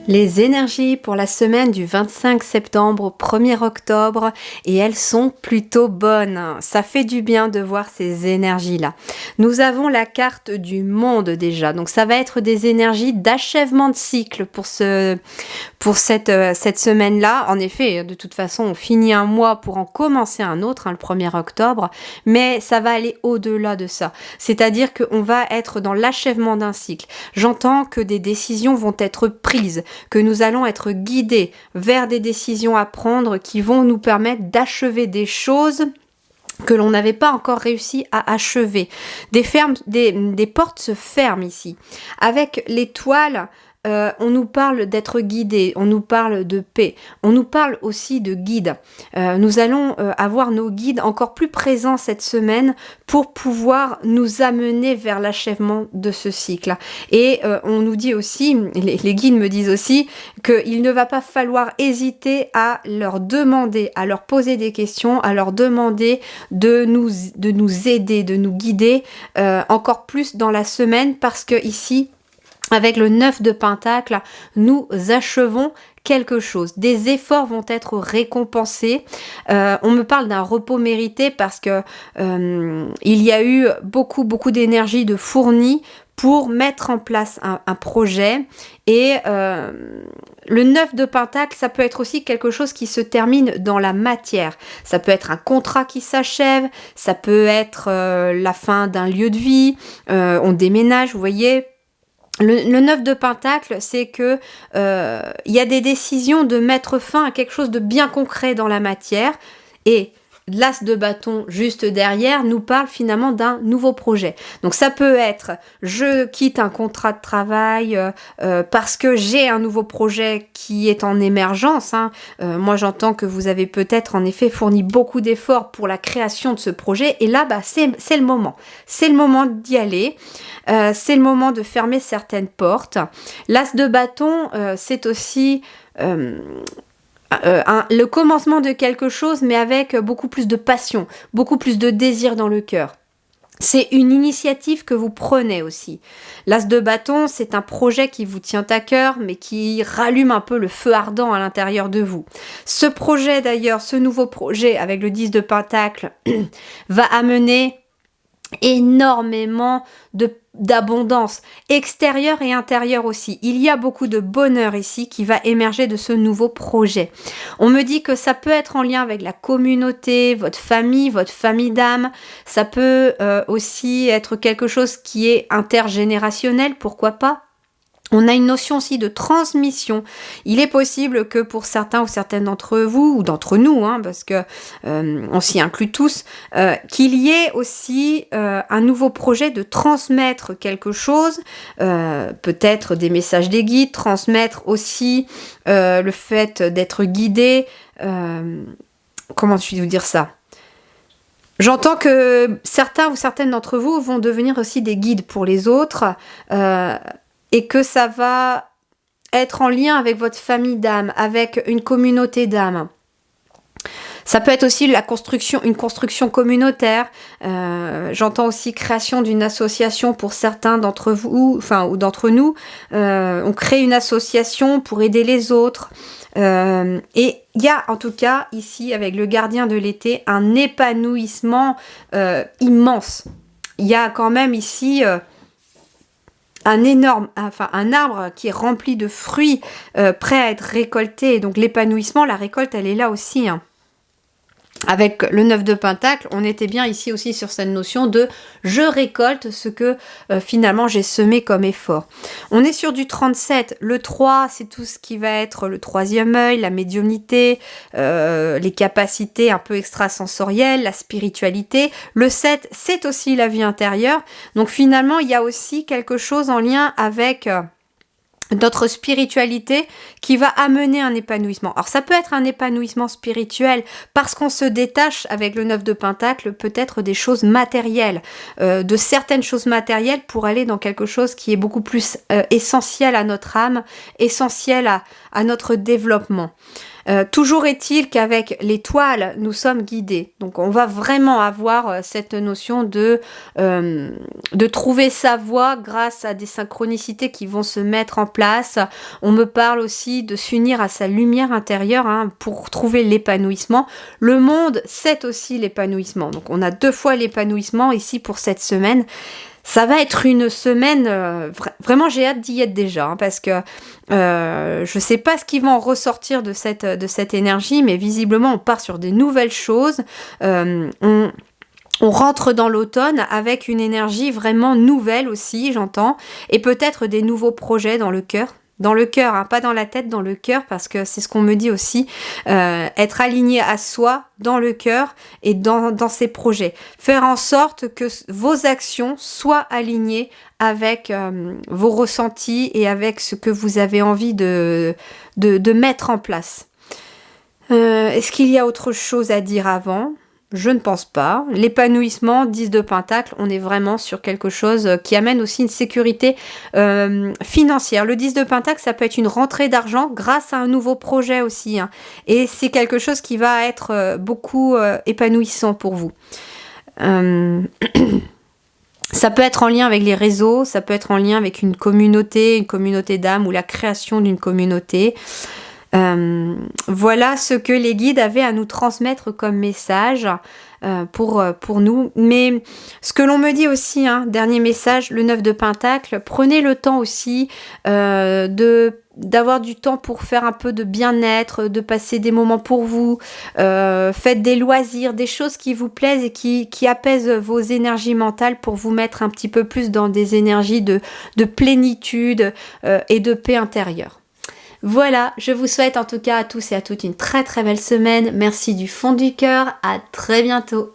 Les énergies pour la semaine du 25 septembre au 1er octobre et elles sont plutôt bonnes. Ça fait du bien de voir ces énergies-là. Nous avons la carte du monde déjà, donc ça va être des énergies d'achèvement de cycle pour cette semaine-là. En effet, de toute façon, on finit un mois pour en commencer un autre, le 1er octobre, mais ça va aller au-delà de ça. C'est-à-dire qu'on va être dans l'achèvement d'un cycle. J'entends que des décisions vont être prises, que nous allons être guidés vers des décisions à prendre qui vont nous permettre d'achever des choses que l'on n'avait pas encore réussi à achever. Des portes se ferment ici. Avec l'étoile, on nous parle d'être guidé, on nous parle de paix, on nous parle aussi de guides. Nous allons avoir nos guides encore plus présents cette semaine pour pouvoir nous amener vers l'achèvement de ce cycle. Et on nous dit aussi, les guides me disent aussi, qu'il ne va pas falloir hésiter à leur demander, à leur poser des questions, à leur demander de nous aider, de nous guider encore plus dans la semaine, parce que ici, avec le 9 de Pentacle, nous achevons quelque chose. Des efforts vont être récompensés. On me parle d'un repos mérité parce que il y a eu beaucoup d'énergie de fournie pour mettre en place un projet. Et le 9 de Pentacle, ça peut être aussi quelque chose qui se termine dans la matière. Ça peut être un contrat qui s'achève, ça peut être la fin d'un lieu de vie, on déménage, vous voyez. Le 9 de Pentacle, c'est que y a des décisions de mettre fin à quelque chose de bien concret dans la matière, et l'As de bâton juste derrière nous parle finalement d'un nouveau projet. Donc ça peut être je quitte un contrat de travail parce que j'ai un nouveau projet qui est en émergence. Moi j'entends que vous avez peut-être en effet fourni beaucoup d'efforts pour la création de ce projet, et là c'est le moment. C'est le moment d'y aller. C'est le moment de fermer certaines portes. L'As de bâton, c'est aussi le commencement de quelque chose, mais avec beaucoup plus de passion, beaucoup plus de désir dans le cœur. C'est une initiative que vous prenez aussi. L'As de bâton, c'est un projet qui vous tient à cœur, mais qui rallume un peu le feu ardent à l'intérieur de vous. Ce projet d'ailleurs, ce nouveau projet avec le 10 de Pentacle, va amener énormément d'abondance extérieure et intérieure aussi. Il y a beaucoup de bonheur ici qui va émerger de ce nouveau projet. On me dit que ça peut être en lien avec la communauté, votre famille d'âme. Ça peut aussi être quelque chose qui est intergénérationnel, pourquoi pas. On a une notion aussi de transmission. Il est possible que pour certains ou certaines d'entre vous, ou d'entre nous, parce que on s'y inclut tous, qu'il y ait aussi un nouveau projet de transmettre quelque chose, peut-être des messages des guides, transmettre aussi le fait d'être guidé. Comment je vais vous dire ça ? J'entends que certains ou certaines d'entre vous vont devenir aussi des guides pour les autres, et que ça va être en lien avec votre famille d'âme, avec une communauté d'âme. Ça peut être aussi une construction communautaire. J'entends aussi création d'une association pour certains d'entre vous, ou d'entre nous. On crée une association pour aider les autres. Et il y a en tout cas ici, avec le gardien de l'été, un épanouissement Il y a quand même ici un arbre qui est rempli de fruits prêts à être récoltés. Donc l'épanouissement, la récolte, elle est là aussi. Avec le 9 de Pentacle, on était bien ici aussi sur cette notion de je récolte ce que finalement j'ai semé comme effort. On est sur du 37. Le 3, c'est tout ce qui va être le troisième œil, la médiumnité, les capacités un peu extrasensorielles, la spiritualité. Le 7, c'est aussi la vie intérieure. Donc finalement, il y a aussi quelque chose en lien avec notre spiritualité qui va amener un épanouissement. Alors ça peut être un épanouissement spirituel parce qu'on se détache avec le 9 de Pentacle peut-être des choses matérielles, de certaines choses matérielles pour aller dans quelque chose qui est beaucoup plus essentiel à notre âme, essentiel à notre développement. Toujours est-il qu'avec l'étoile, nous sommes guidés. Donc on va vraiment avoir cette notion de trouver sa voie grâce à des synchronicités qui vont se mettre en place. On me parle aussi de s'unir à sa lumière intérieure pour trouver l'épanouissement. Le monde, c'est aussi l'épanouissement. Donc on a 2 fois l'épanouissement ici pour cette semaine. Ça va être une semaine, vraiment j'ai hâte d'y être déjà, parce que je sais pas ce qui va en ressortir de cette énergie, mais visiblement on part sur des nouvelles choses. On rentre dans l'automne avec une énergie vraiment nouvelle aussi, j'entends, et peut-être des nouveaux projets dans le cœur. Dans le cœur, pas dans la tête, dans le cœur, parce que c'est ce qu'on me dit aussi, être aligné à soi, dans le cœur et dans ses projets. Faire en sorte que vos actions soient alignées avec vos ressentis et avec ce que vous avez envie de mettre en place. Est-ce qu'il y a autre chose à dire avant ? Je ne pense pas. L'épanouissement, 10 de Pentacle, on est vraiment sur quelque chose qui amène aussi une sécurité financière. Le 10 de Pentacle, ça peut être une rentrée d'argent grâce à un nouveau projet aussi. Et c'est quelque chose qui va être beaucoup épanouissant pour vous. Ça peut être en lien avec les réseaux, ça peut être en lien avec une communauté d'âmes ou la création d'une communauté. Voilà ce que les guides avaient à nous transmettre comme message pour nous. Mais ce que l'on me dit aussi, dernier message, le 9 de Pentacle, prenez le temps aussi d'avoir du temps pour faire un peu de bien-être, de passer des moments pour vous, faites des loisirs, des choses qui vous plaisent et qui apaisent vos énergies mentales pour vous mettre un petit peu plus dans des énergies de plénitude et de paix intérieure. Voilà, je vous souhaite en tout cas à tous et à toutes une très très belle semaine. Merci du fond du cœur, à très bientôt.